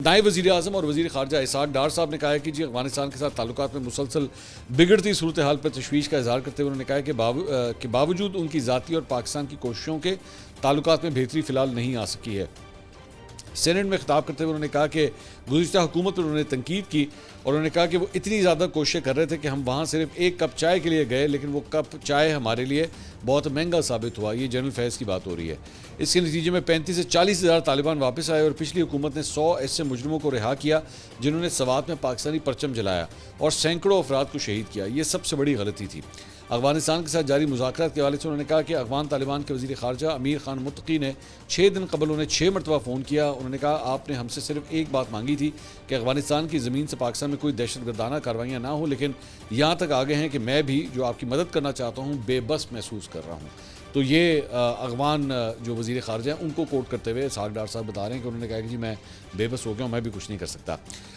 نائب وزیر اعظم اور وزیر خارجہ اسحاق ڈار صاحب نے کہا ہے کہ افغانستان کے ساتھ تعلقات میں مسلسل بگڑتی صورتحال پر تشویش کا اظہار کرتے ہوئے انہوں نے کہا ہے کہ باوجود ان کی ذاتی اور پاکستان کی کوششوں کے تعلقات میں بہتری فی الحال نہیں آ سکی ہے۔ سینٹ میں خطاب کرتے ہوئے انہوں نے کہا کہ گزشتہ حکومت پر انہوں نے تنقید کی اور انہوں نے کہا کہ وہ اتنی زیادہ کوششیں کر رہے تھے کہ ہم وہاں صرف ایک کپ چائے کے لیے گئے، لیکن وہ کپ چائے ہمارے لیے بہت مہنگا ثابت ہوا۔ یہ جنرل فیض کی بات ہو رہی ہے۔ اس کے نتیجے میں 35 سے 40 ہزار طالبان واپس آئے اور پچھلی حکومت نے 100 ایسے مجرموں کو رہا کیا جنہوں نے سوات میں پاکستانی پرچم جلایا اور سینکڑوں افراد کو شہید کیا۔ یہ سب سے بڑی غلطی تھی۔ افغانستان کے ساتھ جاری مذاکرات کے حوالے سے انہوں نے کہا کہ افغان طالبان کے وزیر خارجہ امیر خان متقی نے 6 دن قبل انہیں 6 مرتبہ فون کیا۔ انہوں نے کہا آپ نے ہم سے صرف ایک بات مانگی تھی کہ افغانستان کی زمین سے پاکستان میں کوئی دہشت گردانہ کاروائیاں نہ ہوں، لیکن یہاں تک آگے ہیں کہ میں بھی جو آپ کی مدد کرنا چاہتا ہوں بے بس محسوس کر رہا ہوں۔ تو یہ افغان جو وزیر خارجہ ہیں ان کو کوٹ کرتے ہوئے اسحاق ڈار صاحب بتا رہے ہیں کہ انہوں نے کہا کہ جی میں بے بس ہو گیا ہوں، میں بھی کچھ نہیں کر سکتا۔